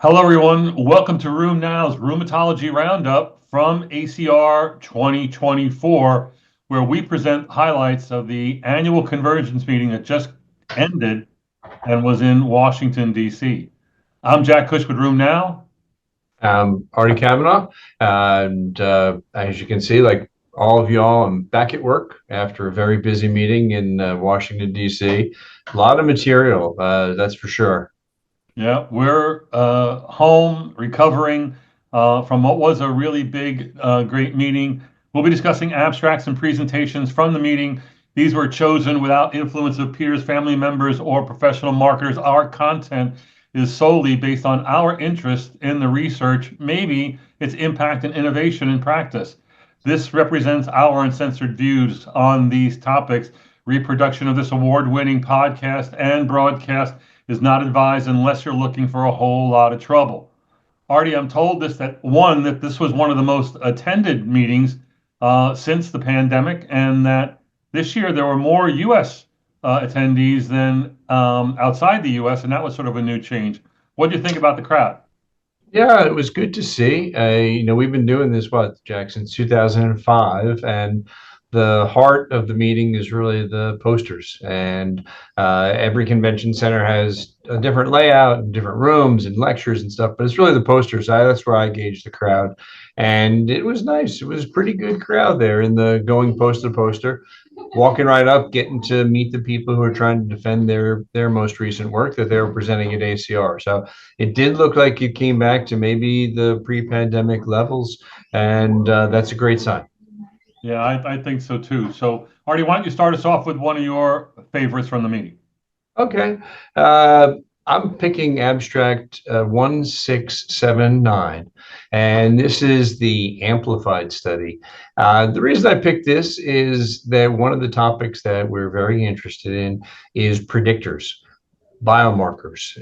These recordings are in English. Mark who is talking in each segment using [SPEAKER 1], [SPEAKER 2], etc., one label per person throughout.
[SPEAKER 1] Hello, everyone. Welcome to Room Now's Rheumatology Roundup from ACR 2024, where we present highlights of the annual Convergence meeting that just ended and was in Washington, D.C. I'm Jack Cush with Room Now.
[SPEAKER 2] Artie Kavanaugh, and as you can see, like all of y'all, I'm back at work after a very busy meeting in Washington, D.C. A lot of material, that's for sure.
[SPEAKER 1] Yeah, we're home recovering from what was a really big, great meeting. We'll be discussing abstracts and presentations from the meeting. These were chosen without influence of peers, family members, or professional marketers. Our content is solely based on our interest in the research, maybe its impact and innovation in practice. This represents our uncensored views on these topics. Reproduction of this award winning podcast and broadcast is not advised unless you're looking for a whole lot of trouble. Artie, I'm told that this was one of the most attended meetings since the pandemic, and that this year there were more U.S. Attendees than outside the U.S., and that was sort of a new change. What do you think about the crowd?
[SPEAKER 2] Yeah, it was good to see. We've been doing this, what, Jack, since 2005, and the heart of the meeting is really the posters. And every convention center has a different layout and different rooms and lectures and stuff, but it's really the posters. That's where I gauge the crowd. And it was nice. It was a pretty good crowd there in the going poster to poster, walking right up, getting to meet the people who are trying to defend their most recent work that they were presenting at ACR. So it did look like it came back to maybe the pre-pandemic levels, and that's a great sign.
[SPEAKER 1] Yeah, I think so too. So, Artie, why don't you start us off with one of your favorites from the meeting?
[SPEAKER 2] Okay. Uh, I'm picking abstract 1679, and this is the amplified study. The reason I picked this is that one of the topics that we're very interested in is predictors, biomarkers,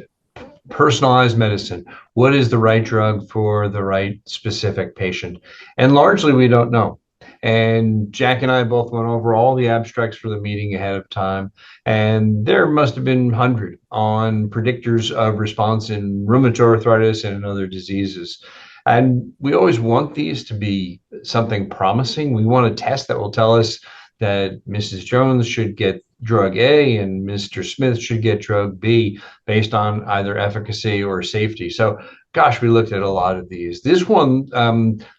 [SPEAKER 2] personalized medicine. What is the right drug for the right specific patient? And largely, we don't know. And Jack and I both went over all the abstracts for the meeting ahead of time, and there must have been 100 on predictors of response in rheumatoid arthritis and in other diseases. And we always want these to be something promising. We want a test that will tell us that Mrs. Jones should get drug A and Mr. Smith should get drug B based on either efficacy or safety. So, gosh, we looked at a lot of these. This one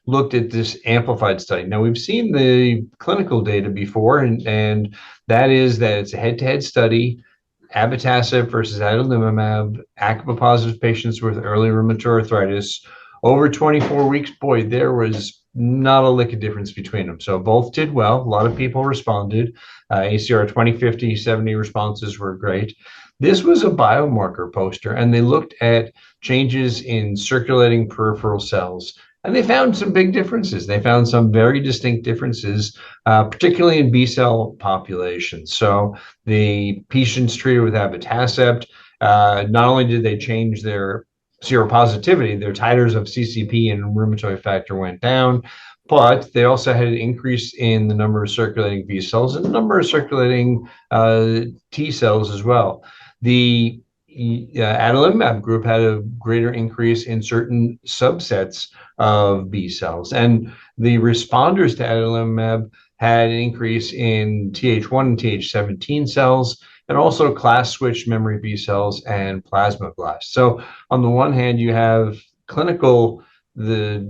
[SPEAKER 2] looked at this amplified study. Now, we've seen the clinical data before, and that is that it's a head-to-head study. Abatacept versus adalimumab, ACPA-positive patients with early rheumatoid arthritis. Over 24 weeks, boy, there was not a lick of difference between them. So both did well. A lot of people responded. ACR 20, 70 responses were great. This was a biomarker poster, and they looked at changes in circulating peripheral cells. And they found some big differences. They found some very distinct differences, particularly in B cell populations. So the patients treated with abatacept, not only did they change their seropositivity, their titers of CCP and rheumatoid factor went down, but they also had an increase in the number of circulating B cells and the number of circulating T cells as well. The adalimumab group had a greater increase in certain subsets of B cells, and the responders to adalimumab had an increase in Th1 and Th17 cells, and also class switch memory B cells and plasmablasts. So on the one hand, you have clinical the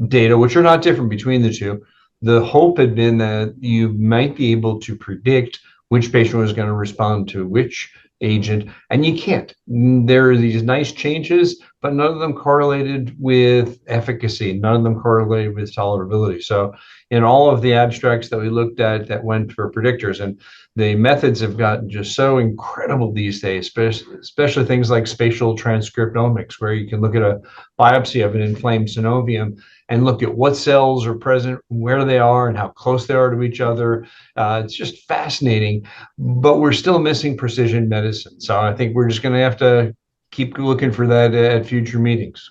[SPEAKER 2] data, which are not different between the two. The hope had been that you might be able to predict which patient was going to respond to which agent, and you can't. There are these nice changes, but none of them correlated with efficacy. None of them correlated with tolerability. So in all of the abstracts that we looked at that went for predictors, and the methods have gotten just so incredible these days, especially things like spatial transcriptomics, where you can look at a biopsy of an inflamed synovium and look at what cells are present, where they are, and how close they are to each other. It's just fascinating, but we're still missing precision medicine. So I think we're just going to have to keep looking for that at future meetings.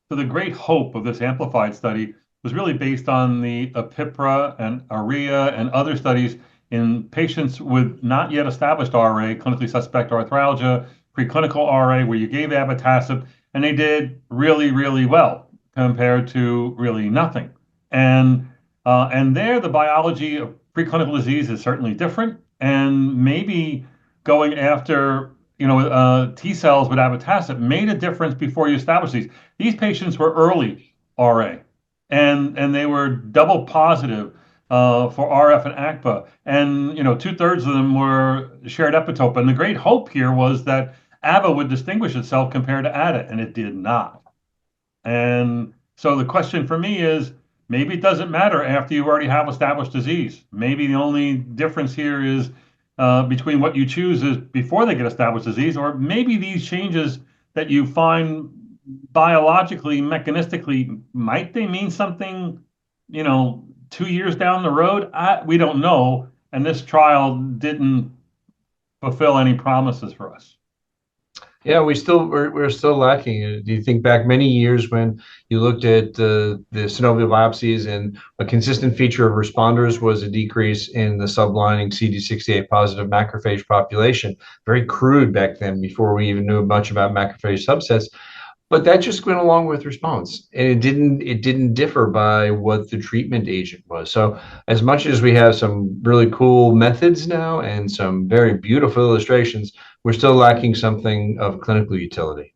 [SPEAKER 1] So the great hope of this amplified study was really based on the APIPRA and ARIA and other studies in patients with not yet established RA, clinically suspect arthralgia, preclinical RA, where you gave abatacept, and they did really, really well compared to really nothing. And and there, the biology of preclinical disease is certainly different, and maybe going after T cells with abatacept made a difference before you establish these. These patients were early RA, and they were double positive for RF and ACPA, and 2/3 of them were shared epitope. And the great hope here was that ABBA would distinguish itself compared to ADA, and it did not. And so the question for me is maybe it doesn't matter after you already have established disease. Maybe the only difference here is between what you choose is before they get established disease, or maybe these changes that you find biologically, mechanistically, might they mean something, 2 years down the road? We don't know. And this trial didn't fulfill any promises for us.
[SPEAKER 2] Yeah, we're still lacking. Do you think back many years when you looked at the synovial biopsies, and a consistent feature of responders was a decrease in the sublining CD68 positive macrophage population? Very crude back then, before we even knew much about macrophage subsets. But that just went along with response, and it didn't differ by what the treatment agent was. So as much as we have some really cool methods now and some very beautiful illustrations, we're still lacking something of clinical utility.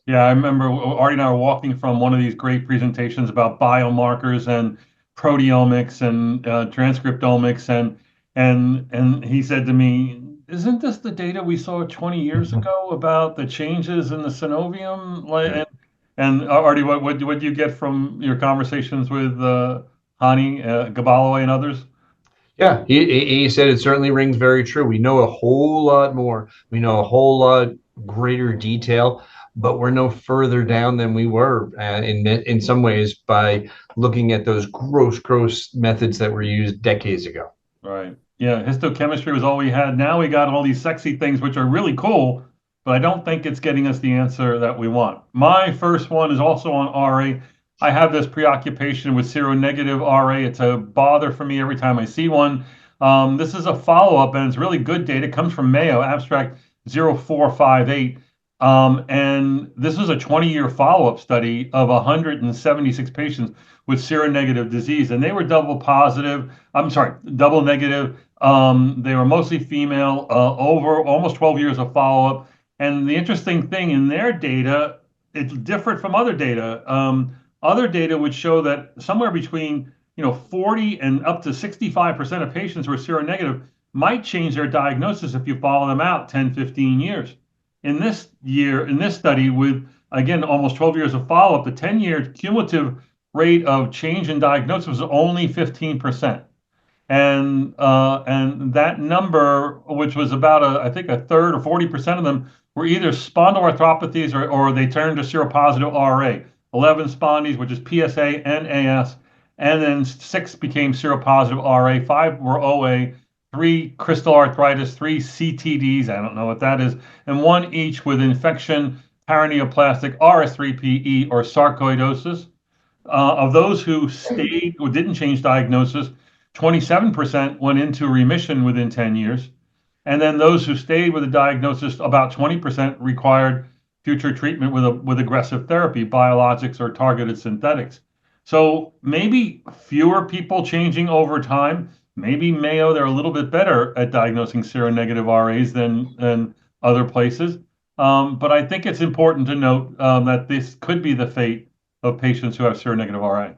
[SPEAKER 1] Yeah, I remember Artie and I were walking from one of these great presentations about biomarkers and proteomics and transcriptomics, and he said to me, "Isn't this the data we saw 20 years ago about the changes in the synovium?" And Artie, what do you get from your conversations with Hani Gabaloy and others?
[SPEAKER 2] Yeah, he said it certainly rings very true. We know a whole lot more. We know a whole lot greater detail, but we're no further down than we were in some ways by looking at those gross methods that were used decades ago.
[SPEAKER 1] Right. Yeah, histochemistry was all we had. Now we got all these sexy things, which are really cool, but I don't think it's getting us the answer that we want. My first one is also on RA. I have this preoccupation with seronegative RA. It's a bother for me every time I see one. This is a follow-up, and it's really good data. It comes from Mayo, abstract 0458. And this was a 20-year follow-up study of 176 patients with seronegative disease, and they were double positive. I'm sorry, double negative. They were mostly female, over almost 12 years of follow-up. And the interesting thing in their data, it's different from other data. Other data would show that somewhere between 40 and up to 65% of patients who are seronegative might change their diagnosis if you follow them out 10, 15 years. In this study, with again almost 12 years of follow-up, the 10-year cumulative rate of change in diagnosis was only 15%. And that number, which was about I think a third or 40% of them were either spondyloarthropathies or they turned to seropositive RA. 11 spondies, which is PSA and AS, and then 6 became seropositive RA. 5 were OA, 3 crystal arthritis, 3 CTDs, I don't know what that is, and 1 each with infection, paraneoplastic RS3PE or sarcoidosis. Of those who stayed or didn't change diagnosis, 27% went into remission within 10 years. And then those who stayed with a diagnosis, about 20% required future treatment with aggressive therapy, biologics or targeted synthetics. So maybe fewer people changing over time. Maybe Mayo, they're a little bit better at diagnosing seronegative RAs than other places. But I think it's important to note that this could be the fate of patients who have seronegative RA.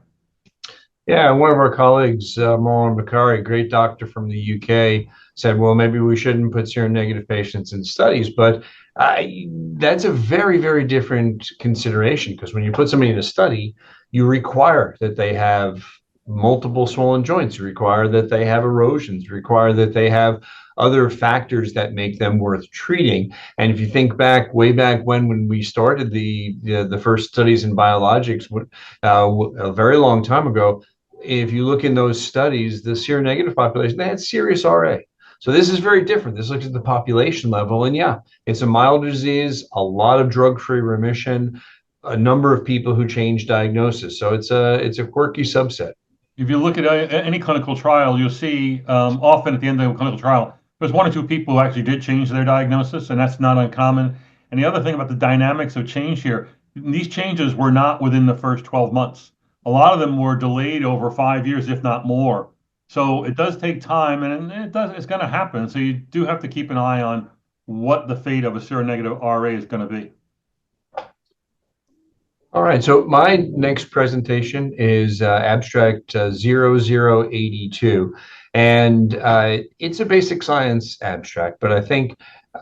[SPEAKER 2] Yeah, one of our colleagues, Marwan Bakari, a great doctor from the UK, said, well, maybe we shouldn't put seronegative patients in studies. But that's a very different consideration, because when you put somebody in a study, you require that they have multiple swollen joints, you require that they have erosions, you require that they have other factors that make them worth treating. And if you think back, way back when we started the first studies in biologics, a very long time ago, if you look in those studies, the seronegative population, they had serious RA. So this is very different. This looks at the population level, and yeah, it's a mild disease, a lot of drug-free remission, a number of people who change diagnosis. So it's a quirky subset.
[SPEAKER 1] If you look at any clinical trial, you'll see often at the end of a clinical trial, there's 1 or 2 people who actually did change their diagnosis, and that's not uncommon. And the other thing about the dynamics of change here, these changes were not within the first 12 months. A lot of them were delayed over 5 years, if not more. So it does take time, and it's going to happen. So you do have to keep an eye on what the fate of a seronegative RA is going to be.
[SPEAKER 2] All right, so my next presentation is abstract 0082, and it's a basic science abstract, but I think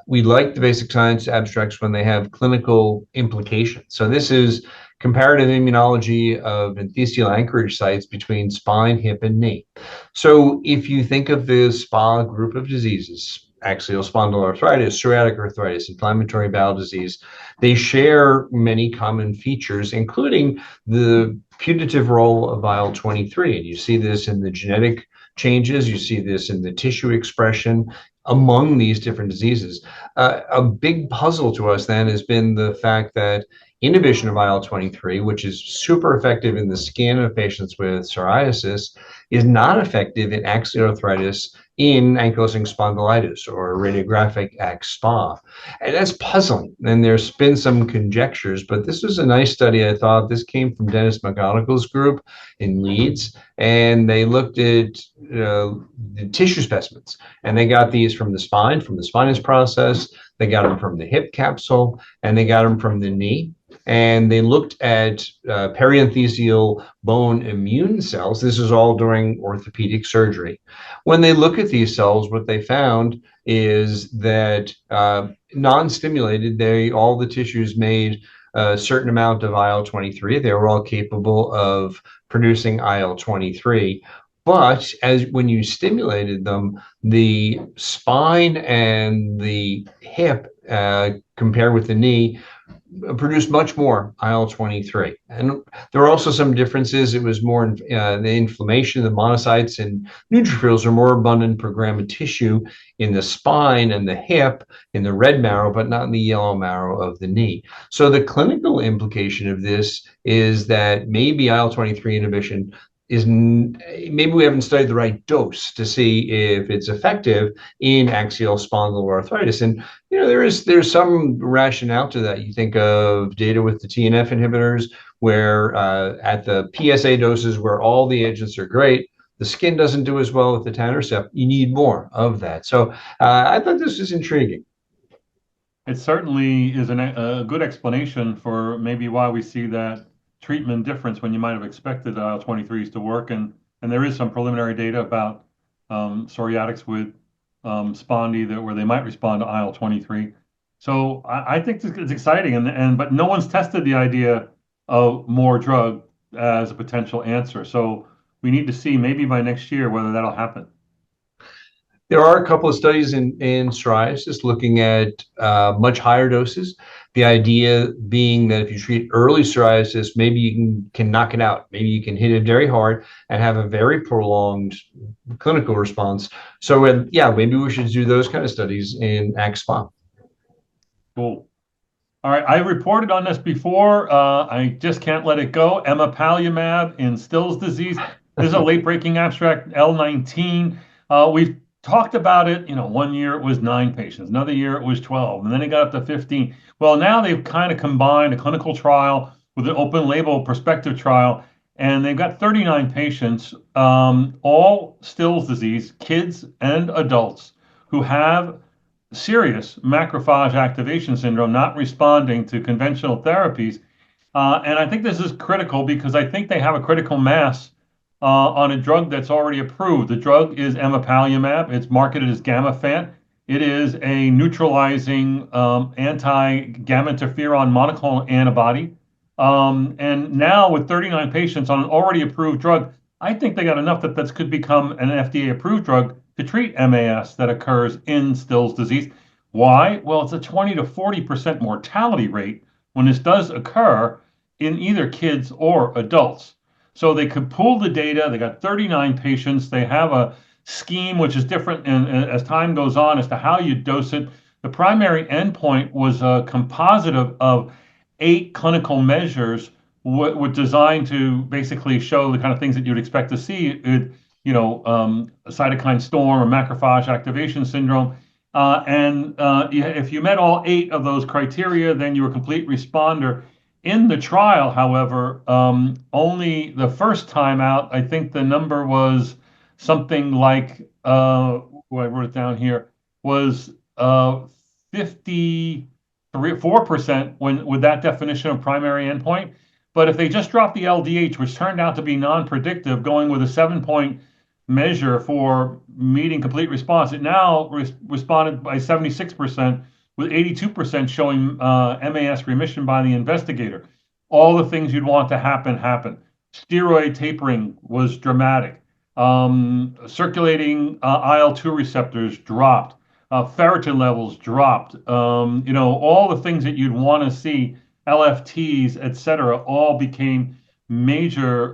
[SPEAKER 2] we like the basic science abstracts when they have clinical implications. So this is comparative immunology of enthesial anchorage sites between spine, hip, and knee. So if you think of the SPA group of diseases, axial spondyloarthritis, psoriatic arthritis, inflammatory bowel disease, they share many common features, including the putative role of IL-23. And you see this in the genetic changes, you see this in the tissue expression among these different diseases. A big puzzle to us then has been the fact that inhibition of IL-23, which is super effective in the skin of patients with psoriasis, is not effective in axial arthritis in ankylosing spondylitis or radiographic axSpA. And that's puzzling. And there's been some conjectures, but this was a nice study. I thought this came from Dennis McGonigal's group in Leeds, and they looked at the tissue specimens, and they got these from the spinous process, they got them from the hip capsule, and they got them from the knee. And they looked at perienthesial bone immune cells. This is all during orthopedic surgery. When they look at these cells, what they found is that non-stimulated, all the tissues made a certain amount of IL-23. They were all capable of producing IL-23. But as when you stimulated them, the spine and the hip, compared with the knee, produced much more IL-23. And there were also some differences. It was more the inflammation, the monocytes and neutrophils are more abundant per gram of tissue in the spine and the hip, in the red marrow, but not in the yellow marrow of the knee. So the clinical implication of this is that maybe IL-23 inhibition is maybe we haven't studied the right dose to see if it's effective in axial spondyloarthritis. And there's some rationale to that. You think of data with the TNF inhibitors, where at the PSA doses where all the agents are great, the skin doesn't do as well with the etanercept. You need more of that. So I thought this was intriguing.
[SPEAKER 1] It certainly is a good explanation for maybe why we see that treatment difference when you might have expected IL-23s to work. And there is some preliminary data about psoriatics with spondy where they might respond to IL-23. So I think it's exciting, but no one's tested the idea of more drug as a potential answer. So we need to see maybe by next year whether that'll happen.
[SPEAKER 2] There are a couple of studies in psoriasis looking at much higher doses. The idea being that if you treat early psoriasis, maybe you can knock it out. Maybe you can hit it very hard and have a very prolonged clinical response. So, yeah, maybe we should do those kind of studies in axSpA.
[SPEAKER 1] Cool. All right, I reported on this before. I just can't let it go. Emapalumab in Still's disease. This is a late-breaking abstract, L19. We've talked about it. One year it was 9 patients, another year it was 12, and then it got up to 15. Well, now they've kind of combined a clinical trial with an open-label prospective trial, and they've got 39 patients, all Still's disease, kids and adults who have serious macrophage activation syndrome, not responding to conventional therapies. And I think this is critical because I think they have a critical mass on a drug that's already approved. The drug is emapalumab. It's marketed as Gamifant. It is a neutralizing anti-gamma interferon monoclonal antibody. And now with 39 patients on an already approved drug, I think they got enough that this could become an FDA approved drug to treat MAS that occurs in Still's disease. Why? Well, it's a 20 to 40% mortality rate when this does occur in either kids or adults. So they could pool the data. They got 39 patients. They have a scheme which is different as time goes on as to how you dose it. The primary endpoint was a composite of 8 clinical measures were designed to basically show the kind of things that you'd expect to see, a cytokine storm or macrophage activation syndrome. And if you met all 8 of those criteria, then you were a complete responder. In the trial, however, only the first time out, I think the number was something like, oh, I wrote it down here, was 53, 4% when with that definition of primary endpoint. But if they just dropped the LDH, which turned out to be non-predictive, going with a 7-point measure for meeting complete response, it now responded by 76%, with 82% showing MAS remission by the investigator. All the things you'd want to happen happened. Steroid tapering was dramatic. Circulating IL-2 receptors dropped. Ferritin levels dropped. All the things that you'd want to see, LFTs, et cetera, all became major,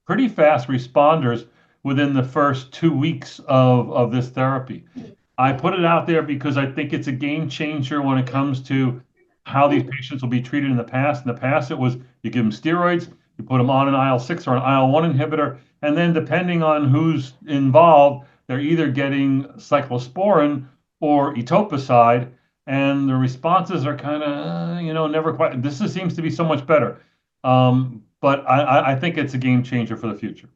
[SPEAKER 1] pretty fast responders within the first 2 weeks of this therapy. I put it out there because I think it's a game changer when it comes to how these patients will be treated in the past. In the past, it was you give them steroids, you put them on an IL-6 or an IL-1 inhibitor, and then depending on who's involved, they're either getting cyclosporin or etoposide, and the responses are kind of, never quite. This seems to be so much better. But I think it's a game changer for the future.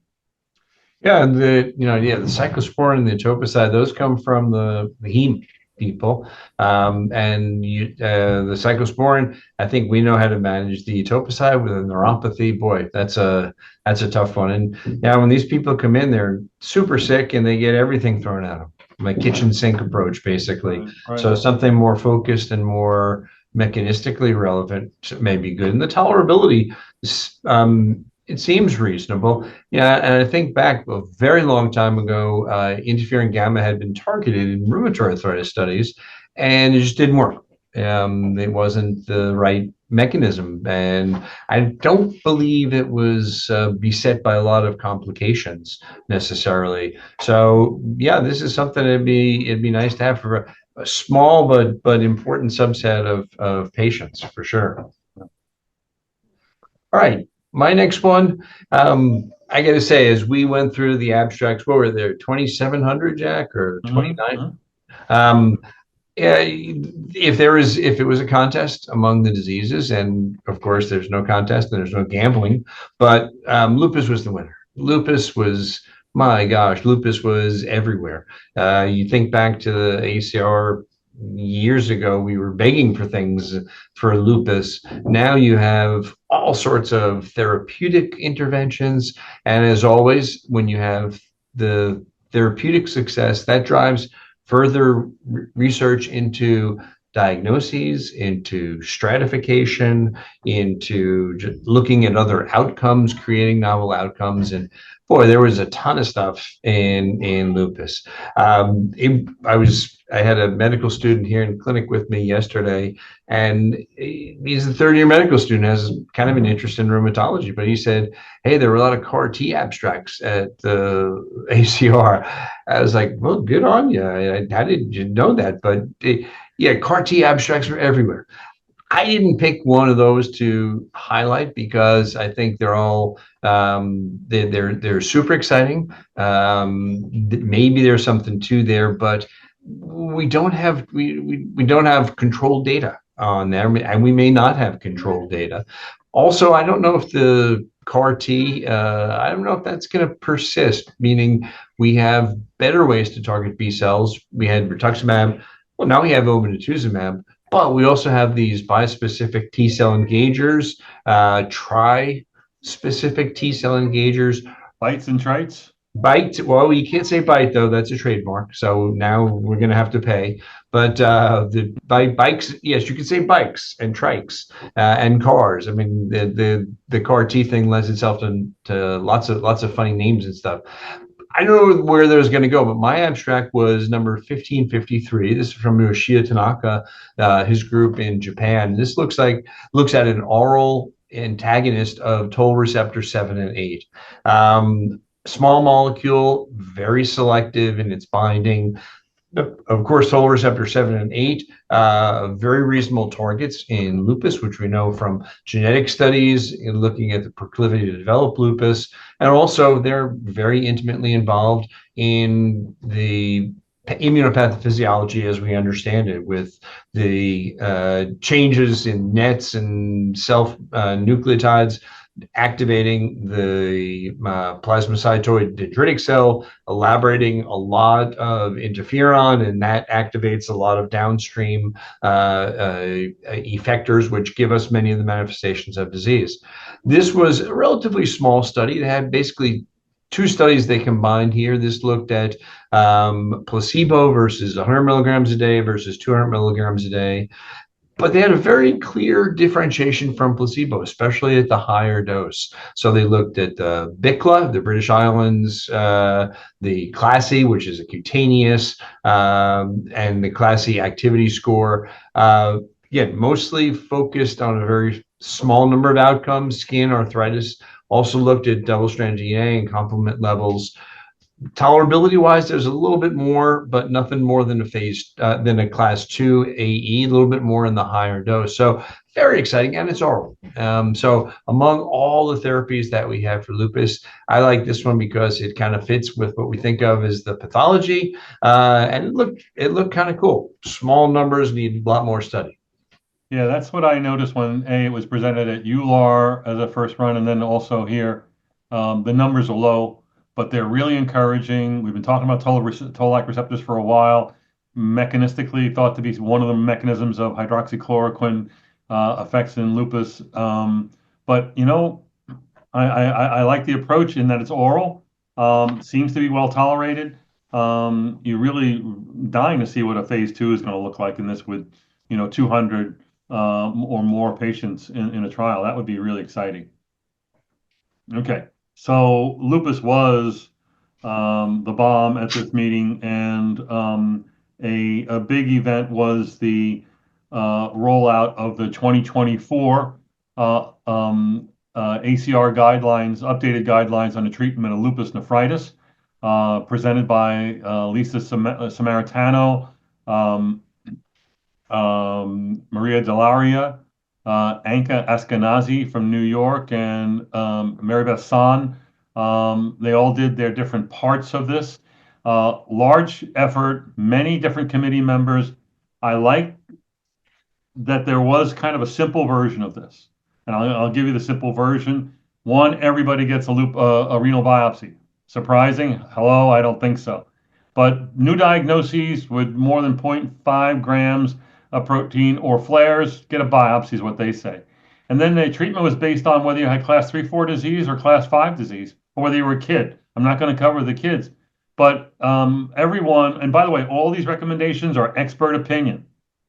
[SPEAKER 2] Yeah, and the cyclosporin and the etoposide, those come from the heme people, and the cyclosporin. I think we know how to manage the etoposide with a neuropathy. Boy, that's a tough one. And yeah, when these people come in, they're super sick and they get everything thrown at them, like kitchen sink approach, basically.
[SPEAKER 1] Right.
[SPEAKER 2] So something more focused and more mechanistically relevant may be good. And the tolerability, it seems reasonable. Yeah, and I think back a very long time ago, interferon gamma had been targeted in rheumatoid arthritis studies, and it just didn't work. It wasn't the right mechanism, and I don't believe it was beset by a lot of complications necessarily. So yeah, this is something it'd be nice to have for a small but important subset of patients for sure. All right. My next one, I got to say, as we went through the abstracts, what were there, 2,700, Jack, or
[SPEAKER 1] Mhm,
[SPEAKER 2] 29?
[SPEAKER 1] mhm.
[SPEAKER 2] Yeah, if it was a contest among the diseases, and of course there's no contest and there's no gambling, but lupus was the winner. Lupus was, my gosh, lupus was everywhere. You think back to the ACR years ago, we were begging for things for lupus. Now you have all sorts of therapeutic interventions, and as always, when you have the therapeutic success, that drives further research into diagnoses, into stratification, into looking at other outcomes, creating novel outcomes. And boy, there was a ton of stuff in lupus. I had a medical student here in clinic with me yesterday, and he's a third year medical student, has kind of an interest in rheumatology, but he said, hey, there were a lot of CAR T abstracts at the ACR. I was like, well, good on you. How did you know that? But yeah, CAR T abstracts were everywhere. I didn't pick one of those to highlight because I think they're all they're super exciting. Maybe there's something to there, but we don't have controlled data on there, and we may not have controlled data. Also, I don't know if the CAR T, I don't know if that's going to persist, meaning we have better ways to target B cells. We had rituximab. Well, now we have obinutuzumab, but we also have these bispecific T cell engagers, tri-specific T cell engagers.
[SPEAKER 1] Bites and trites.
[SPEAKER 2] Bite, well, you can't say bite though. That's a trademark. So now we're going to have to pay. But the bikes, yes, you can say bikes and trikes and cars. I mean, the car T thing lends itself to lots of funny names and stuff. I don't know where there's going to go, but my abstract was number 1553. This is from Yoshida Tanaka, his group in Japan. This looks at an oral antagonist of toll receptor 7 and 8. Small molecule, very selective in its binding. Of course, toll receptor 7 and 8, very reasonable targets in lupus, which we know from genetic studies in looking at the proclivity to develop lupus. And also, they're very intimately involved in the immunopathophysiology as we understand it, with the changes in nets and self nucleotides activating the plasmacytoid dendritic cell, elaborating a lot of interferon, and that activates a lot of downstream effectors, which give us many of the manifestations of disease. This was a relatively small study. They had basically two studies they combined here. This looked at placebo versus 100 milligrams a day versus 200 milligrams a day. But they had a very clear differentiation from placebo, especially at the higher dose. So they looked at the BICLA, the British Islands, the CLASI, which is a cutaneous, and the CLASI activity score. Again, mostly focused on a very small number of outcomes. Skin, arthritis. Also looked at double-stranded DNA and complement levels. Tolerability wise, there's a little bit more, but nothing more than a class 2 AE, a little bit more in the higher dose. So very exciting, and it's oral. So among all the therapies that we have for lupus, I like this one because it kind of fits with what we think of as the pathology, and it looked kind of cool. Small numbers need a lot more study.
[SPEAKER 1] Yeah, that's what I noticed when it was presented at EULAR as a first run, and then also here. The numbers are low, but they're really encouraging. We've been talking about toll-like receptors for a while. Mechanistically thought to be one of the mechanisms of hydroxychloroquine effects in lupus. But I like the approach in that it's oral. Seems to be well tolerated. You're really dying to see what a phase 2 is going to look like in this with 200 or more patients in a trial. That would be really exciting. Okay, so lupus was the bomb at this meeting, and a big event was the rollout of the 2024 ACR guidelines, updated guidelines on the treatment of lupus nephritis, presented by Lisa Samaritano, Maria Delaria, Anka Askenazi from New York, and Mary Beth San. They all did their different parts of this. Large effort, many different committee members. I like that there was kind of a simple version of this. And I'll give you the simple version. One, everybody gets a renal biopsy. Surprising? Hello, I don't think so. But new diagnoses with more than 0.5 grams of protein or flares, get a biopsy is what they say. And then the treatment was based on whether you had class 3, 4 disease or class 5 disease, or whether you were a kid. I'm not going to cover the kids. But everyone, and by the way, all these recommendations are expert opinion.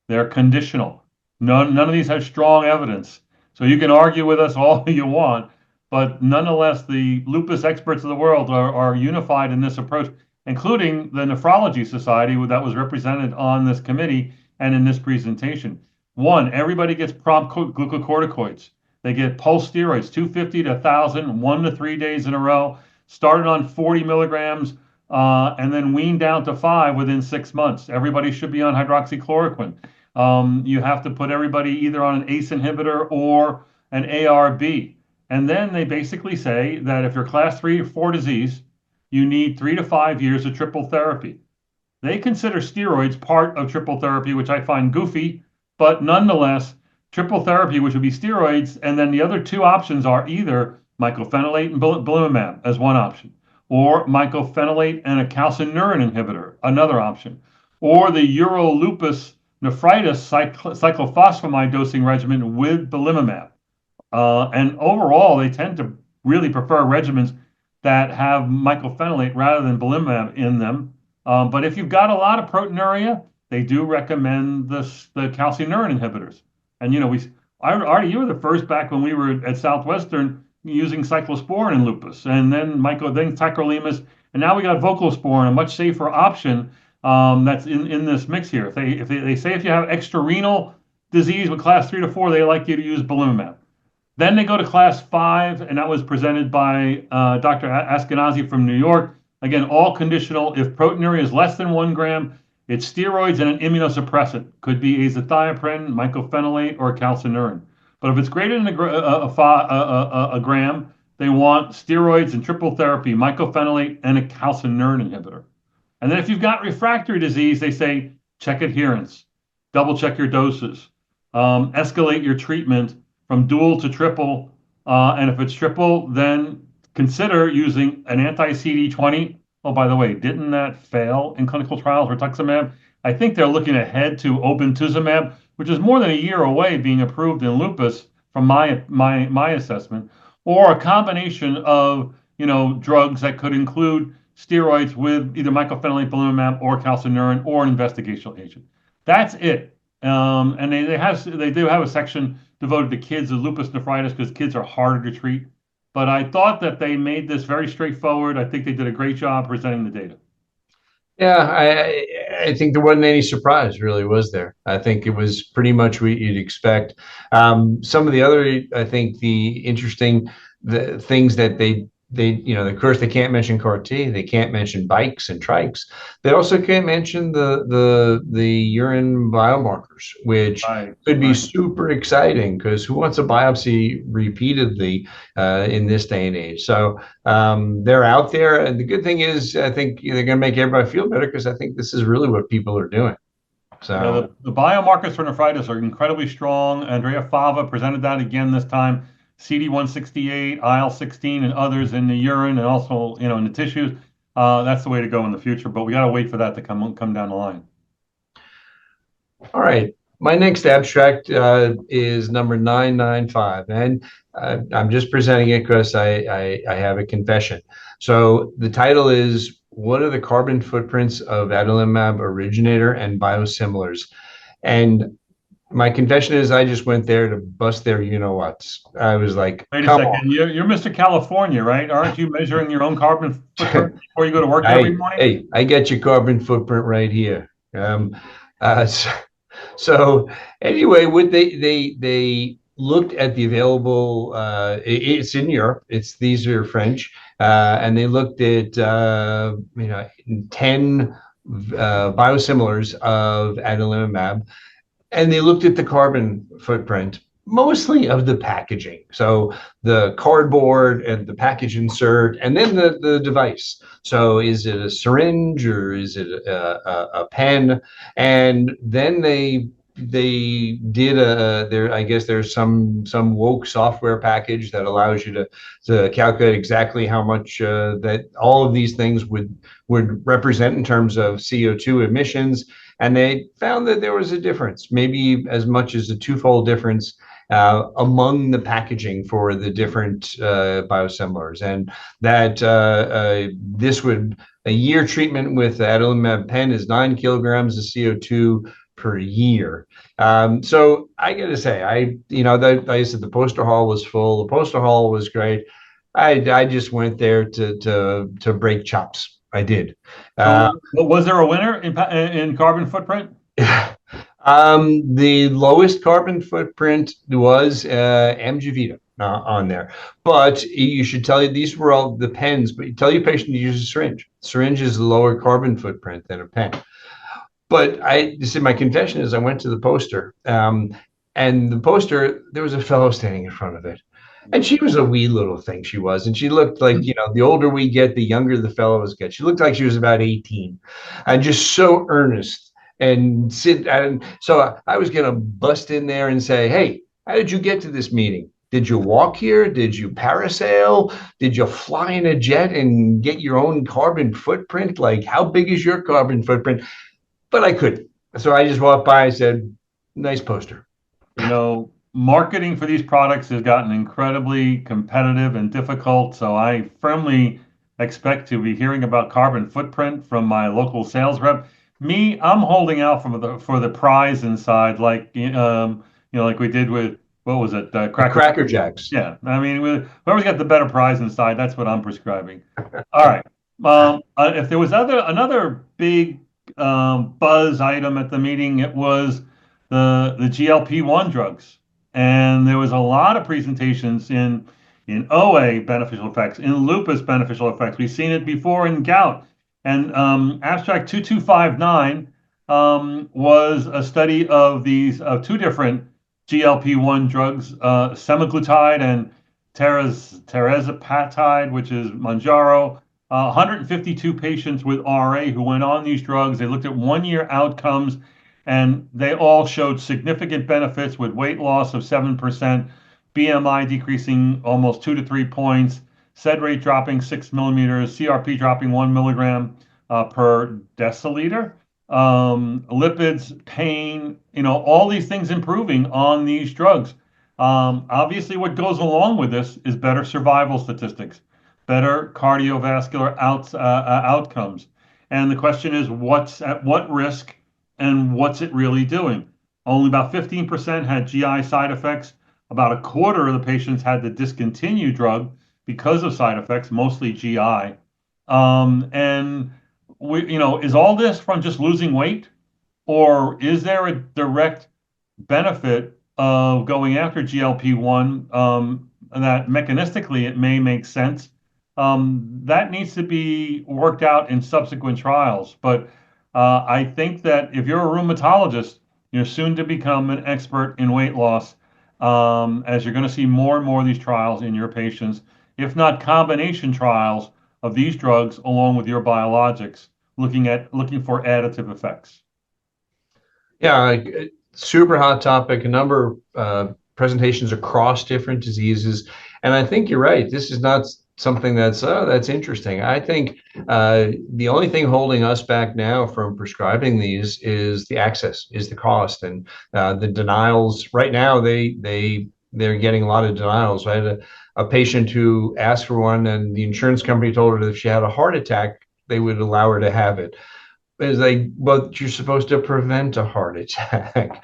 [SPEAKER 1] They're conditional. None of these have strong evidence. So you can argue with us all you want, but nonetheless, the lupus experts of the world are unified in this approach, including the Nephrology Society that was represented on this committee and in this presentation. One, everybody gets prompt glucocorticoids. They get pulse steroids, 250 to 1,000, 1 to 3 days in a row, started on 40 milligrams, and then weaned down to 5 within 6 months. Everybody should be on hydroxychloroquine. You have to put everybody either on an ACE inhibitor or an ARB. And then they basically say that if you're class 3 or 4 disease, you need 3 to 5 years of triple therapy. They consider steroids part of triple therapy, which I find goofy, but nonetheless, triple therapy, which would be steroids, and then the other two options are either mycophenolate and belimumab as one option, or mycophenolate and a calcineurin inhibitor, another option, or the urolupus nephritis cyclophosphamide dosing regimen with belimumab. And overall, they tend to really prefer regimens that have mycophenolate rather than belimumab in them. But if you've got a lot of proteinuria, they do recommend the calcineurin inhibitors. And Artie, you were the first back when we were at Southwestern using cyclosporin in lupus, and then tacrolimus, and now we got voclosporin, a much safer option that's in this mix here. If they say if you have extrarenal disease with class 3 to 4, they like you to use belimumab. Then they go to class 5, and that was presented by Dr. Askenazi from New York. Again, all conditional. If proteinuria is less than 1 gram, it's steroids and an immunosuppressant. Could be azathioprine, mycophenolate, or calcineurin. But if it's greater than a gram, they want steroids and triple therapy, mycophenolate, and a calcineurin inhibitor. And then if you've got refractory disease, they say check adherence, double check your doses, escalate your treatment from dual to triple. And if it's triple, then consider using an anti-CD20. Oh, by the way, didn't that fail in clinical trials, rituximab? I think they're looking ahead to obinutuzumab, which is more than a year away being approved in lupus from my assessment, or a combination of drugs that could include steroids with either mycophenolate belimumab or calcineurin or an investigational agent. That's it. And they do have a section devoted to kids with lupus nephritis because kids are harder to treat. But I thought that they made this very straightforward. I think they did a great job presenting the data.
[SPEAKER 2] Yeah, I think there wasn't any surprise, really, was there? I think it was pretty much what you'd expect. Some of the other, I think, the interesting the things that of course, they can't mention CAR T, they can't mention bikes and trikes. They also can't mention the urine biomarkers, which
[SPEAKER 1] Right,
[SPEAKER 2] could be
[SPEAKER 1] right.
[SPEAKER 2] super exciting because who wants a biopsy repeatedly in this day and age? So they're out there. And the good thing is, I think they're going to make everybody feel better because I think this is really what people are doing.
[SPEAKER 1] Yeah,
[SPEAKER 2] So,
[SPEAKER 1] the biomarkers for nephritis are incredibly strong. Andrea Fava presented that again this time. CD168, IL-16, and others in the urine and also, in the tissues. That's the way to go in the future, but we got to wait for that to come down the line.
[SPEAKER 2] all right. My next abstract is number 995, and I'm just presenting it because I have a confession. So the title is What are the carbon footprints of adalimumab originator and biosimilars? And my confession is I just went there to bust their you-know-whats. I was like,
[SPEAKER 1] Wait a
[SPEAKER 2] come
[SPEAKER 1] second. You're Mr. California, right? Aren't you measuring your own carbon footprint
[SPEAKER 2] on.
[SPEAKER 1] before you go to work every
[SPEAKER 2] Hey,
[SPEAKER 1] morning?
[SPEAKER 2] hey, I get your carbon footprint right here. So anyway, what they looked at the available. It's in Europe. These are French, and they looked at 10 biosimilars of adalimumab, and they looked at the carbon footprint mostly of the packaging. So the cardboard and the package insert, and then the device. So is it a syringe or is it a pen? And then they did there. I guess there's some woke software package that allows you to calculate exactly how much that all of these things would represent in terms of CO2 emissions, and they found that there was a difference, maybe as much as a twofold difference among the packaging for the different biosimilars, and that this would a year treatment with adalimumab pen is 9 kilograms of CO2 per year. So I got to say, like I said, the poster hall was full. The poster hall was great. I just went there to break chops. I did. Uh,
[SPEAKER 1] So, but was there a winner in carbon footprint?
[SPEAKER 2] The lowest carbon footprint was Amgevita on there, but you should tell you these were all the pens. But you tell your patient to use a syringe. Syringe is a lower carbon footprint than a pen. But you see, my confession is I went to the poster, and the poster there was a fellow standing in front of it, and she was a wee little thing. She was, and she looked like the older we get, the younger the fellows get. She looked like she was about 18, and just so earnest and so I was gonna bust in there and say, hey, how did you get to this meeting? Did you walk here? Did you parasail? Did you fly in a jet and get your own carbon footprint? Like, how big is your carbon footprint? But I couldn't. So I just walked by and said, nice poster.
[SPEAKER 1] Marketing for these products has gotten incredibly competitive and difficult. So I firmly expect to be hearing about carbon footprint from my local sales rep. Me, I'm holding out for the prize inside, like we did with what was it,
[SPEAKER 2] A
[SPEAKER 1] Cracker
[SPEAKER 2] Cracker
[SPEAKER 1] Jacks.
[SPEAKER 2] Jacks.
[SPEAKER 1] Yeah, I mean, whoever's got the better prize inside, that's what I'm prescribing. All right. If there was another big buzz item at the meeting, it was the GLP-1 drugs, and there was a lot of presentations in OA beneficial effects, in lupus beneficial effects. We've seen it before in gout, and abstract 2259 was a study of these two different GLP-1 drugs, semaglutide and tirzepatide, which is Manjaro. 152 patients with RA who went on these drugs. They looked at 1 year outcomes, and they all showed significant benefits with weight loss of 7%, BMI decreasing almost 2 to 3 points, SED rate dropping 6 millimeters, CRP dropping 1 milligram per deciliter, lipids, pain, all these things improving on these drugs. Obviously, what goes along with this is better survival statistics, better cardiovascular outcomes. And the question is, what's at what risk and what's it really doing? Only about 15% had GI side effects. About a quarter of the patients had to discontinue drug because of side effects, mostly GI. And is all this from just losing weight, or is there a direct benefit of going after GLP-1, that mechanistically it may make sense? That needs to be worked out in subsequent trials. But I think that if you're a rheumatologist, you're soon to become an expert in weight loss, as you're going to see more and more of these trials in your patients, if not combination trials of these drugs along with your biologics, looking for additive effects.
[SPEAKER 2] Yeah, super hot topic, a number of presentations across different diseases. And I think you're right. This is not something that's interesting. I think the only thing holding us back now from prescribing these is the access, is the cost, and the denials. Right now, they're getting a lot of denials. I had a patient who asked for one, and the insurance company told her that if she had a heart attack, they would allow her to have it. It's like, well, you're supposed to prevent a heart attack.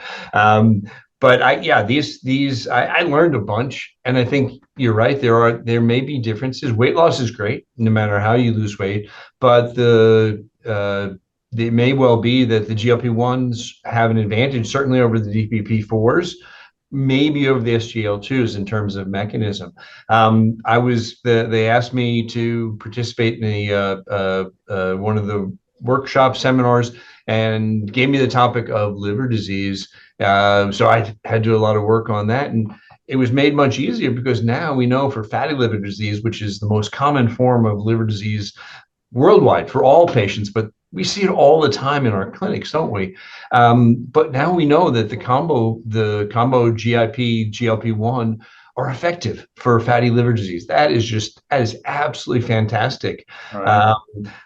[SPEAKER 2] But yeah, I learned a bunch, and I think you're right. There may be differences. Weight loss is great, no matter how you lose weight, but it may well be that the GLP-1s have an advantage, certainly over the DPP-4s, maybe over the SGL2s in terms of mechanism. They asked me to participate in one of the workshop seminars and gave me the topic of liver disease. So I had to do a lot of work on that. And it was made much easier because now we know for fatty liver disease, which is the most common form of liver disease worldwide for all patients, but we see it all the time in our clinics, don't we? But now we know that the combo GIP, GLP-1 are effective for fatty liver disease. That is absolutely fantastic.
[SPEAKER 1] Right.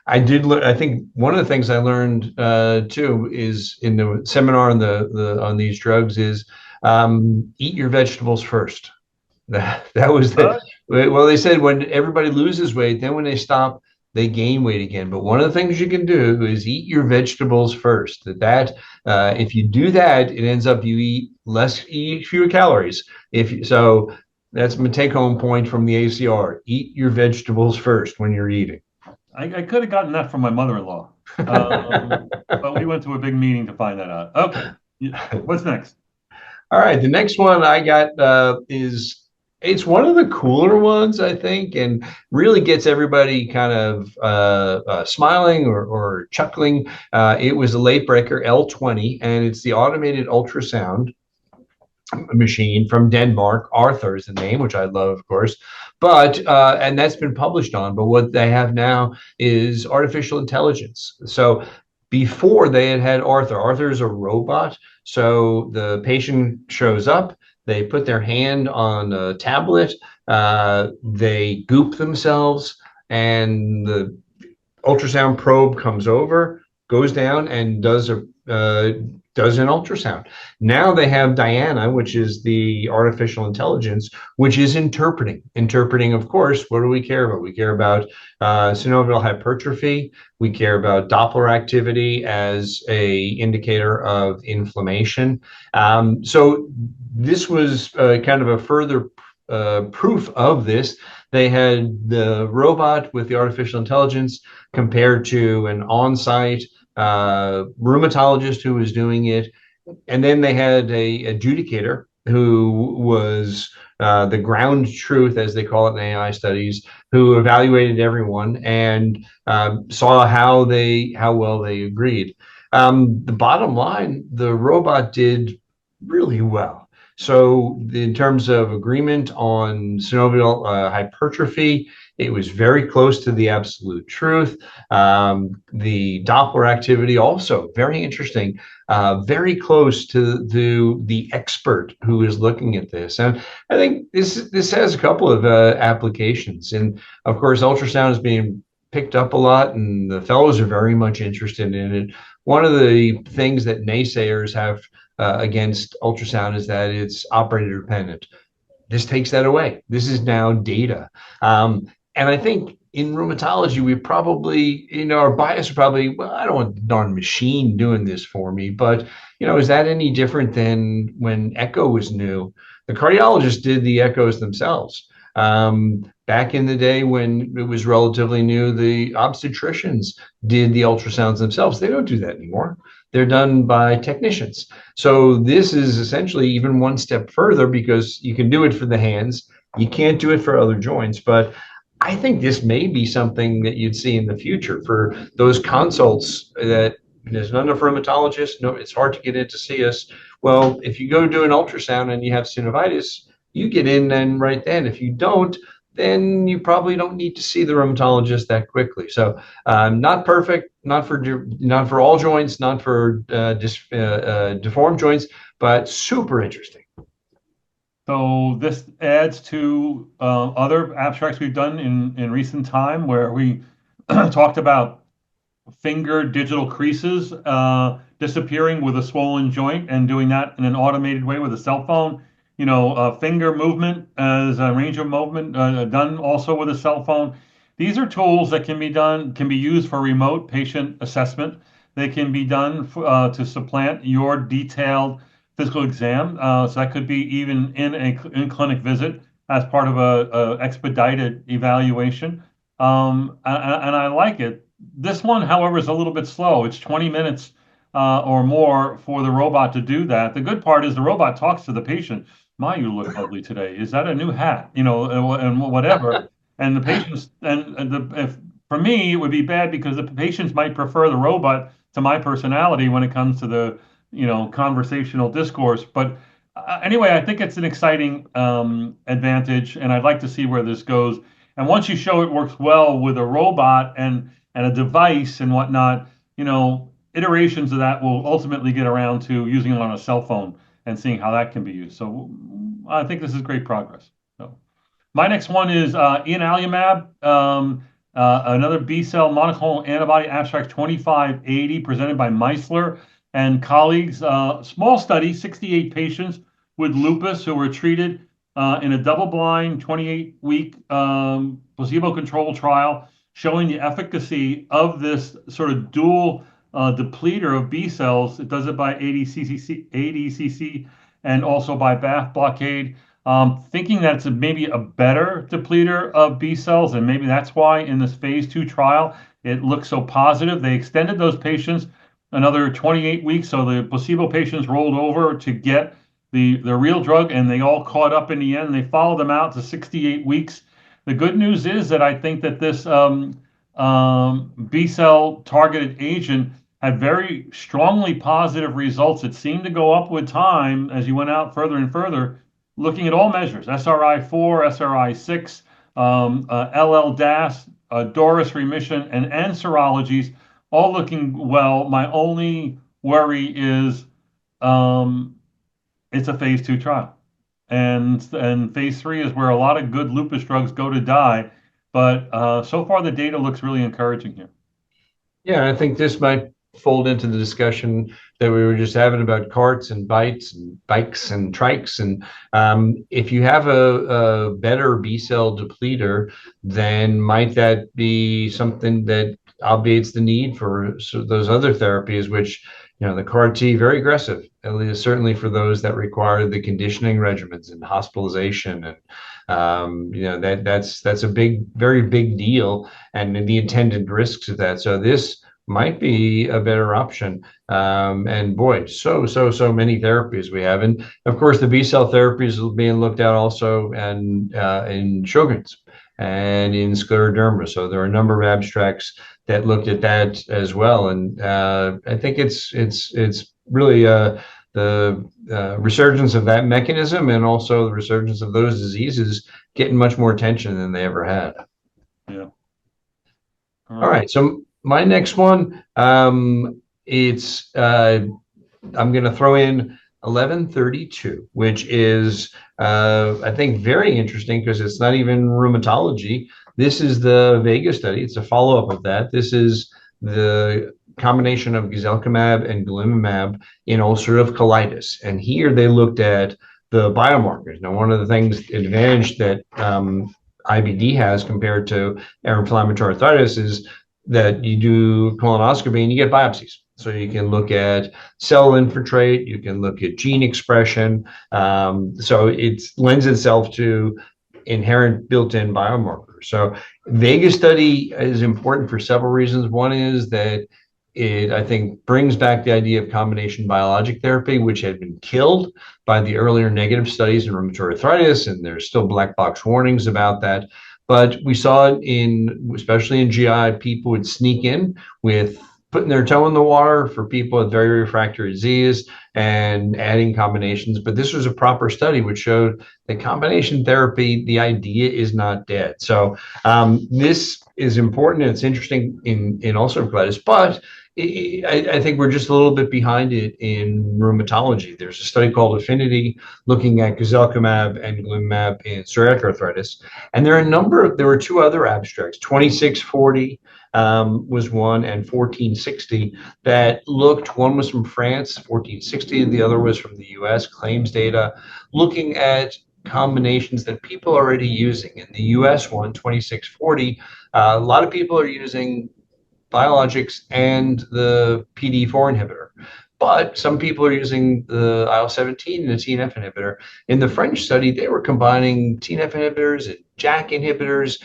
[SPEAKER 2] I think one of the things I learned too is in the seminar on these drugs is eat your vegetables first. That was well, they said when everybody loses weight, then when they stop, they gain weight again. But one of the things you can do is eat your vegetables first. If you do that, it ends up you eat fewer calories. So that's my take-home point from the ACR. Eat your vegetables first when you're eating.
[SPEAKER 1] I could have gotten that from my mother-in-law, but we went to a big meeting to find that out. Okay, what's next?
[SPEAKER 2] All right, the next one I got it's one of the cooler ones, I think, and really gets everybody kind of smiling or chuckling. It was a late breaker, L20, and it's the automated ultrasound machine from Denmark. Arthur is the name, which I love, of course. But and that's been published on. But what they have now is artificial intelligence. So before they had Arthur. Arthur is a robot. So the patient shows up, they put their hand on a tablet, they goop themselves, and the ultrasound probe comes over, goes down, and does an ultrasound. Now they have Diana, which is the artificial intelligence, which is interpreting. Of course, what do we care about? We care about synovial hypertrophy. We care about Doppler activity as a indicator of inflammation. So this was kind of a further proof of this. They had the robot with the artificial intelligence compared to an on-site rheumatologist who was doing it. And then they had a adjudicator who was the ground truth, as they call it in AI studies, who evaluated everyone and saw how well they agreed. The bottom line, the robot did really well. So in terms of agreement on synovial hypertrophy, It was very close to the absolute truth. The Doppler activity also very interesting, very close to the expert who is looking at this. And I think this has a couple of applications. And of course, ultrasound is being picked up a lot, and the fellows are very much interested in it. One of the things that naysayers have against ultrasound is that it's operator dependent. This takes that away. This is now data. And I think in rheumatology, we probably, our bias would probably, well, I don't want the darn machine doing this for me, but, is that any different than when echo was new? The cardiologists did the echoes themselves. Back in the day when it was relatively new, the obstetricians did the ultrasounds themselves. They don't do that anymore. They're done by technicians. So this is essentially even one step further because you can do it for the hands. You can't do it for other joints, but I think this may be something that you'd see in the future for those consults that there's not enough rheumatologists. No, it's hard to get in to see us. Well, if you go do an ultrasound and you have synovitis, you get in then right then. If you don't, then you probably don't need to see the rheumatologist that quickly. So not perfect, not for all joints, not for deformed joints, but super interesting.
[SPEAKER 1] So this adds to other abstracts we've done in recent time where we talked about finger digital creases disappearing with a swollen joint and doing that in an automated way with a cell phone. Finger movement as a range of movement done also with a cell phone. These are tools that can be used for remote patient assessment. They can be done to supplant your detailed physical exam. So that could be even in a in-clinic visit as part of a expedited evaluation. And I like it. This one, however, is a little bit slow. It's 20 minutes or more for the robot to do that. The good part is the robot talks to the patient. My, you look ugly today. Is that a new hat? And whatever. And the patients, if for me, it would be bad because the patients might prefer the robot to my personality when it comes to the, conversational discourse. But anyway, I think it's an exciting advantage, and I'd like to see where this goes. And once you show it works well with a robot and a device and whatnot, iterations of that will ultimately get around to using it on a cell phone and seeing how that can be used. So I think this is great progress. So my next one is ianalumab, another B cell monoclonal antibody abstract 2580 presented by Meisler and colleagues. Small study, 68 patients with lupus who were treated in a double-blind 28-week placebo-controlled trial showing the efficacy of this sort of dual depleter of B cells. It does it by ADCC and also by BAFF blockade. Thinking that's maybe a better depleter of B cells, and maybe that's why in this phase 2 trial it looks so positive. They extended those patients another 28 weeks, so the placebo patients rolled over to get the real drug, and they all caught up in the end. They followed them out to 68 weeks. The good news is that I think that this B cell targeted agent had very strongly positive results. It seemed to go up with time as you went out further and further, looking at all measures, SRI-4, SRI-6, LL-DAS, DORIS remission, and serologies, all looking well. My only worry is it's a phase 2 trial. And phase 3 is where a lot of good lupus drugs go to die. But so far, the data looks really encouraging here.
[SPEAKER 2] Yeah, I think this might fold into the discussion that we were just having about carts and bikes and trikes. And if you have a better B cell depleter, then might that be something that obviates the need for those other therapies, which, the CAR T, very aggressive, at least certainly for those that require the conditioning regimens and hospitalization. And that's a very big deal, and the intended risks of that. So this might be a better option. And boy, so many therapies we have. And of course, the B cell therapies are being looked at also and in Sjogren's and in scleroderma. So there are a number of abstracts that looked at that as well. And I think it's really the resurgence of that mechanism and also the resurgence of those diseases getting much more attention than they ever had.
[SPEAKER 1] Yeah. All
[SPEAKER 2] All
[SPEAKER 1] right.
[SPEAKER 2] right. So my next one, it's I'm going to throw in 1132, which is, I think, very interesting because it's not even rheumatology. This is the Vega study. It's a follow-up of that. This is the combination of guselkumab and golimumab in ulcerative colitis. And here they looked at the biomarkers. Now, one of the things, advantage that IBD has compared to inflammatory arthritis is that you do colonoscopy and you get biopsies. So you can look at cell infiltrate, you can look at gene expression. So it lends itself to inherent built-in biomarkers. So Vega study is important for several reasons. One is that it, I think, brings back the idea of combination biologic therapy, which had been killed by the earlier negative studies in rheumatoid arthritis, and there's still black box warnings about that. But we saw it in, especially in GI, people would sneak in with putting their toe in the water for people with very refractory disease and adding combinations. But this was a proper study which showed that combination therapy, the idea is not dead. So this is important and it's interesting in ulcerative colitis, but I think we're just a little bit behind it in rheumatology. There's a study called Affinity looking at guselkumab and golimumab in psoriatic arthritis, and there were two other abstracts, 2640 was one, and 1460 that looked. One was from France, 1460, the other was from the US, claims data, looking at combinations that people are already using. In the US one, 2640, a lot of people are using biologics and the PDE4 inhibitor. But some people are using the IL-17 and the TNF inhibitor. In the French study, they were combining TNF inhibitors and JAK inhibitors,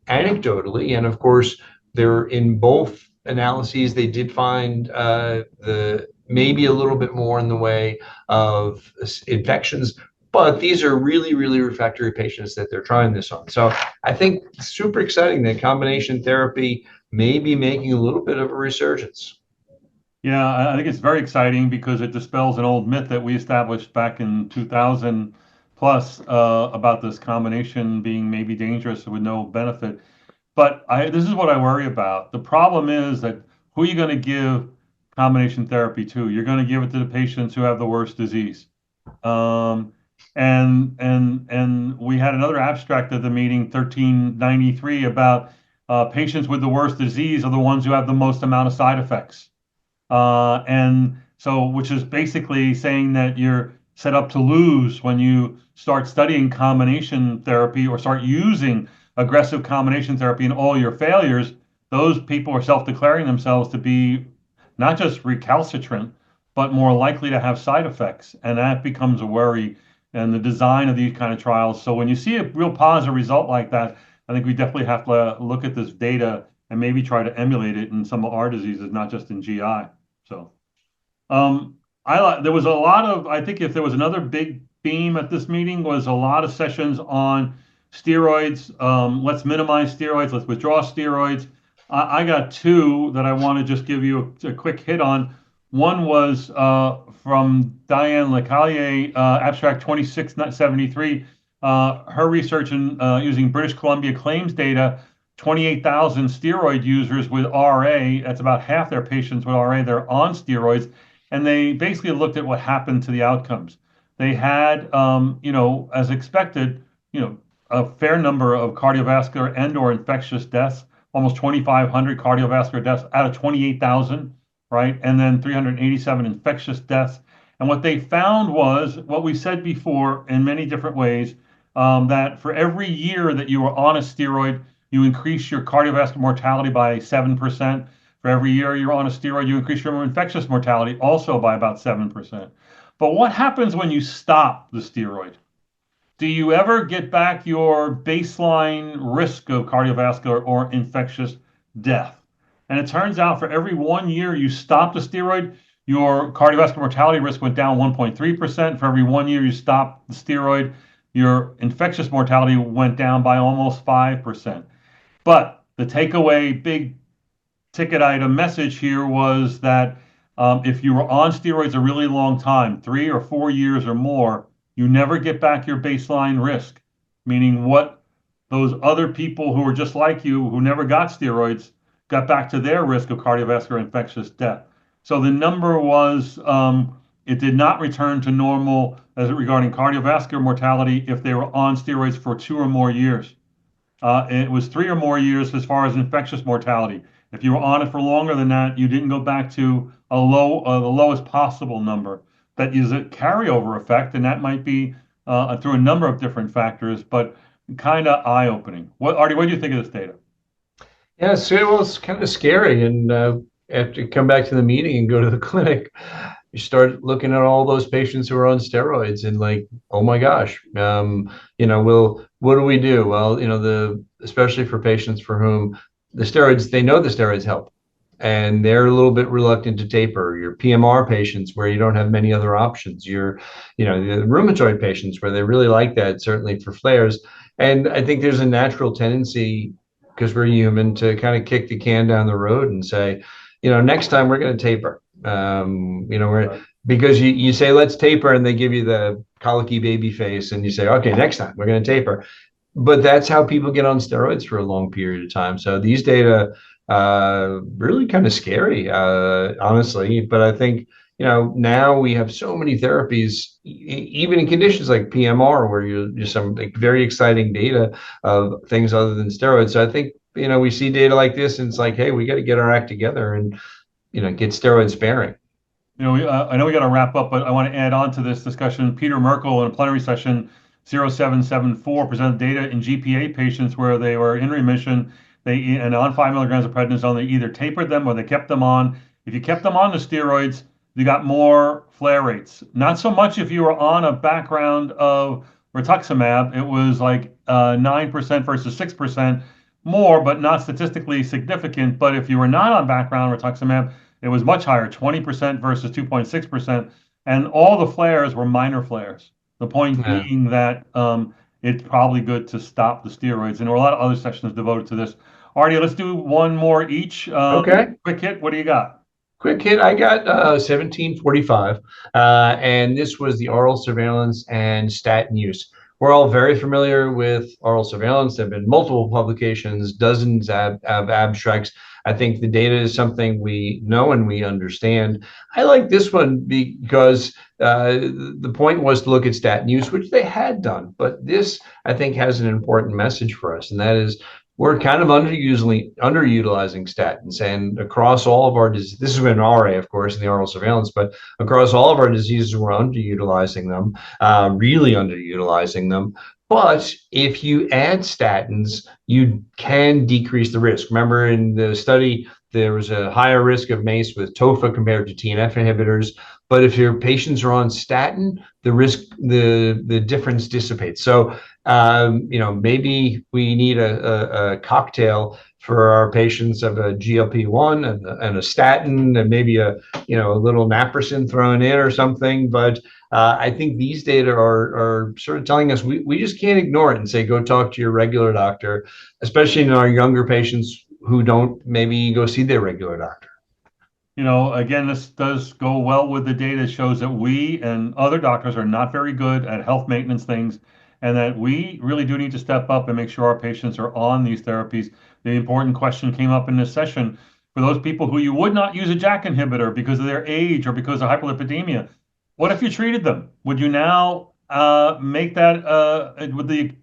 [SPEAKER 2] anecdotally. And of course, they're in both analyses, they did find the maybe a little bit more in the way of infections. But these are really, really refractory patients that they're trying this on. So I think super exciting that combination therapy may be making a little bit of a resurgence.
[SPEAKER 1] Yeah, I think it's very exciting because it dispels an old myth that we established back in 2000 plus about this combination being maybe dangerous with no benefit. But this is what I worry about. The problem is that who are you going to give combination therapy to? You're going to give it to the patients who have the worst disease. Um, and we had another abstract at the meeting, 1393, about patients with the worst disease are the ones who have the most amount of side effects. And so, which is basically saying that you're set up to lose when you start studying combination therapy or start using aggressive combination therapy in all your failures. Those people are self-declaring themselves to be not just recalcitrant, but more likely to have side effects. And that becomes a worry in the design of these kind of trials. So when you see a real positive result like that, I think we definitely have to look at this data and maybe try to emulate it in some of our diseases, not just in GI. So, um, there was a lot of, I think if there was another big theme at this meeting was a lot of sessions on steroids. Let's minimize steroids. Let's withdraw steroids. I got two that I want to just give you a quick hit on. One was from Diane Lecallier, abstract 2673. Her research in using British Columbia claims data, 28,000 steroid users with RA. That's about half their patients with RA. They're on steroids, and they basically looked at what happened to the outcomes. They had, as expected, a fair number of cardiovascular and/or infectious deaths, almost 2,500 cardiovascular deaths out of 28,000, right? And then 387 infectious deaths. And what they found was what we said before in many different ways, that for every year that you were on a steroid, you increase your cardiovascular mortality by 7%. For every year you're on a steroid, you increase your infectious mortality also by about 7%. But what happens when you stop the steroid? Do you ever get back your baseline risk of cardiovascular or infectious death? And it turns out for every 1 year you stop the steroid, your cardiovascular mortality risk went down 1.3%. For every 1 year you stop the steroid, your infectious mortality went down by almost 5%. But the takeaway big ticket item message here was that if you were on steroids a really long time, 3 or 4 years or more, you never get back your baseline risk, meaning what those other people who were just like you, who never got steroids, got back to their risk of cardiovascular infectious death. So the number was, it did not return to normal as regarding cardiovascular mortality if they were on steroids for 2 or more years. It was 3 or more years as far as infectious mortality. If you were on it for longer than that, you didn't go back to the lowest possible number. That is a carryover effect, and that might be through a number of different factors, but kind of eye-opening. Artie, what do you think of this data?
[SPEAKER 2] Yeah, so well, it's kind of scary. And after you come back to the meeting and go to the clinic, you start looking at all those patients who are on steroids and like, oh my gosh, well, what do we do? Well, especially for patients for whom the steroids, they know the steroids help, and they're a little bit reluctant to taper. Your PMR patients where you don't have many other options. The rheumatoid patients where they really like that, certainly for flares. And I think there's a natural tendency, because we're human, to kind of kick the can down the road and say, next time we're going to taper.
[SPEAKER 1] Right.
[SPEAKER 2] Because you say let's taper, and they give you the colicky baby face, and you say, okay, next time we're going to taper. But that's how people get on steroids for a long period of time. So these data really kind of scary, honestly. But I think now we have so many therapies, even in conditions like PMR, where you're some like very exciting data of things other than steroids. So I think we see data like this, and it's like, hey, we got to get our act together and get steroid sparing.
[SPEAKER 1] I know we got to wrap up, but I want to add on to this discussion. Peter Merkel in a plenary session 0774 presented data in GPA patients where they were in remission. And on 5 milligrams of prednisone, they either tapered them or they kept them on. If you kept them on the steroids, you got more flare rates. Not so much if you were on a background of rituximab. It was like 9% versus 6% more, but not statistically significant. But if you were not on background rituximab, it was much higher, 20% versus 2.6%. And all the flares were minor flares. The point
[SPEAKER 2] Yeah.
[SPEAKER 1] being that it's probably good to stop the steroids. And there were a lot of other sessions devoted to this. Artie, let's do one more each.
[SPEAKER 2] Okay.
[SPEAKER 1] Quick hit, what do you got?
[SPEAKER 2] Quick hit. I got 1745, and this was the oral surveillance and statin use. We're all very familiar with oral surveillance. There have been multiple publications, dozens of abstracts. I think the data is something we know and we understand. I like this one because the point was to look at statin use, which they had done. But this, I think, has an important message for us, and that is we're kind of underutilizing statins, and across all of our diseases. This is an RA, of course, in the oral surveillance, but across all of our diseases, we're underutilizing them, really underutilizing them. But if you add statins, you can decrease the risk. Remember, in the study, there was a higher risk of MACE with TOFA compared to TNF inhibitors. But if your patients are on statin, the difference dissipates. So maybe we need a cocktail for our patients of a GLP-1 and a statin, and maybe a little naproxen thrown in or something. But I think these data are sort of telling us we just can't ignore it and say, go talk to your regular doctor, especially in our younger patients who don't maybe go see their regular doctor.
[SPEAKER 1] Again, this does go well with the data. It shows that we and other doctors are not very good at health maintenance things, and that we really do need to step up and make sure our patients are on these therapies. The important question came up in this session for those people who you would not use a JAK inhibitor because of their age or because of hyperlipidemia. What if you treated them? Would you now make that,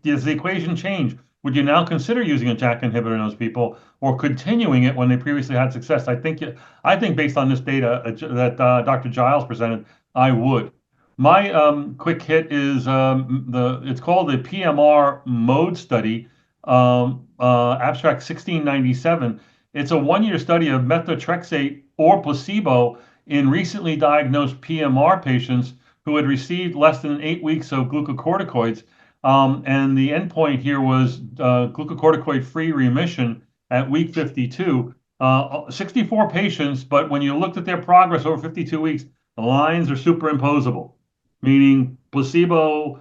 [SPEAKER 1] does the equation change? Would you now consider using a JAK inhibitor in those people or continuing it when they previously had success? I think based on this data that Dr. Giles presented, I would. My quick hit is it's called the PMR mode study, abstract 1697. It's a 1 year study of methotrexate or placebo in recently diagnosed PMR patients who had received less than 8 weeks of glucocorticoids. And the endpoint here was glucocorticoid-free remission at week 52. 64 patients, but when you looked at their progress over 52 weeks, the lines are superimposable, meaning placebo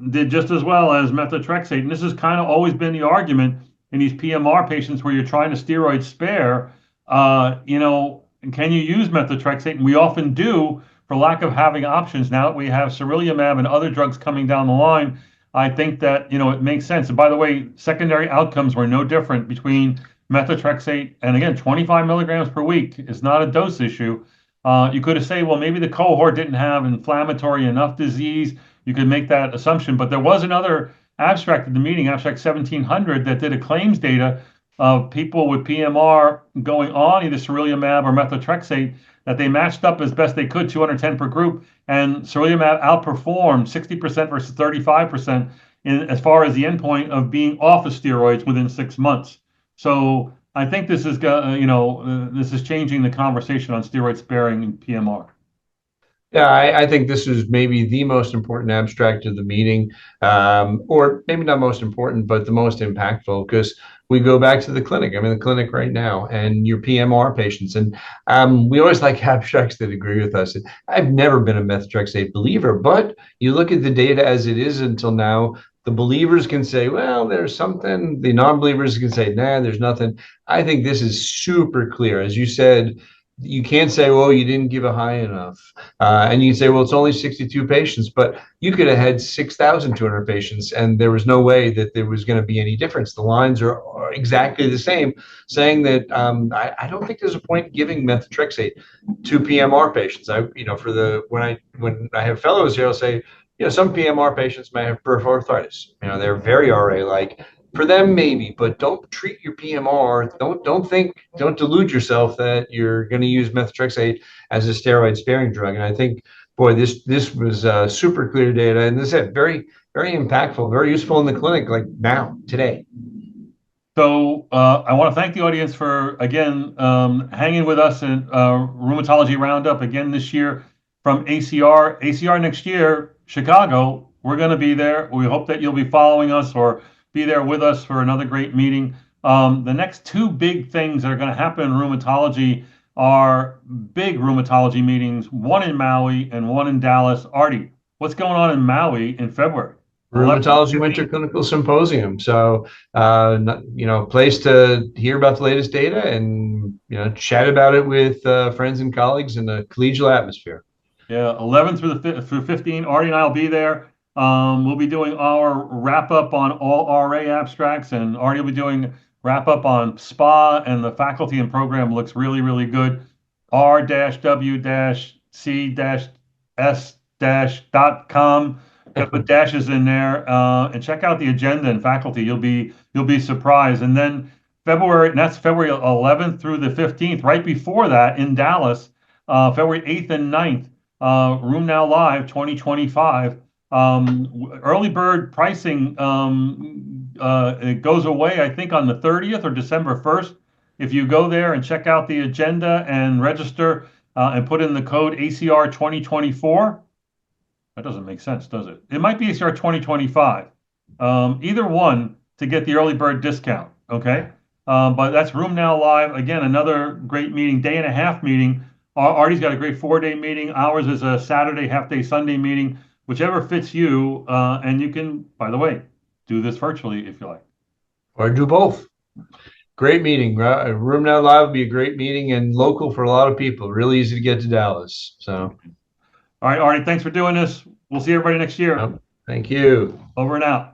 [SPEAKER 1] did just as well as methotrexate. And this has kind of always been the argument in these PMR patients where you're trying to steroid spare. Can you use methotrexate? And we often do for lack of having options. Now that we have sarilumab and other drugs coming down the line, I think that, it makes sense. And by the way, secondary outcomes were no different between methotrexate and again, 25 milligrams per week is not a dose issue. You could have said, well, maybe the cohort didn't have inflammatory enough disease. You could make that assumption, but there was another abstract at the meeting, abstract 1700, that did a claims data of people with PMR going on either sarilumab or methotrexate that they matched up as best they could, 210 per group, and sarilumab outperformed 60% versus 35% as far as the endpoint of being off of steroids within 6 months. So I think this is changing the conversation on steroid sparing in PMR.
[SPEAKER 2] Yeah, I think this is maybe the most important abstract of the meeting, or maybe not most important, but the most impactful because we go back to the clinic. I'm in the clinic right now, and your PMR patients, and we always like abstracts that agree with us. I've never been a methotrexate believer, but you look at the data as it is until now. The believers can say, well, there's something. The non-believers can say, nah, there's nothing. I think this is super clear. As you said, you can't say, well, you didn't give a high enough. And you can say, well, it's only 62 patients, but you could have had 6,200 patients, and there was no way that there was going to be any difference. The lines are exactly the same, saying that I don't think there's a point giving methotrexate to PMR patients. When I have fellows here, I'll say, some PMR patients may have peripheral arthritis. They're very RA-like. For them, maybe, but don't treat your PMR. Don't delude yourself that you're going to use methotrexate as a steroid sparing drug. And I think, boy, this was super clear data, and this is very very impactful, very useful in the clinic, like now today.
[SPEAKER 1] So I want to thank the audience for again hanging with us in Rheumatology Roundup again this year from ACR. ACR next year, Chicago. We're going to be there. We hope that you'll be following us or be there with us for another great meeting. The next two big things that are going to happen in rheumatology are big rheumatology meetings, one in Maui and one in Dallas. Artie, what's going on in Maui in February? 11th through
[SPEAKER 2] Rheumatology Winter
[SPEAKER 1] 15th.
[SPEAKER 2] Clinical Symposium. So, place to hear about the latest data and chat about it with friends and colleagues in a collegial atmosphere.
[SPEAKER 1] Yeah, 11 through 15. Artie and I will be there. We'll be doing our wrap up on all RA abstracts, and Artie will be doing wrap up on SPA, and the faculty and program looks really, really good. r-w-c-s-dot-com. Got to put dashes in there, and check out the agenda and faculty. You'll be surprised. And then February, and that's February 11th through the 15th. Right before that in Dallas, February 8th and 9th. Room Now Live 2025. Early bird pricing it goes away, I think, on the 30th or December 1st. If you go there and check out the agenda and register and put in the code ACR 2024, that doesn't make sense, does it? It might be ACR 2025. Either one to get the early bird discount. Okay. But that's Room Now Live. Again, another great meeting, day and a half meeting. Artie's got a great 4-day meeting. Ours is a Saturday, half day, Sunday meeting, whichever fits you. And you can, by the way, do this virtually if you like.
[SPEAKER 2] Or do both. Great meeting. Room Now Live will be a great meeting and local for a lot of people. Really easy to get to Dallas. So,
[SPEAKER 1] all right, Artie, thanks for doing this. We'll see everybody next year.
[SPEAKER 2] thank you.
[SPEAKER 1] Over and out.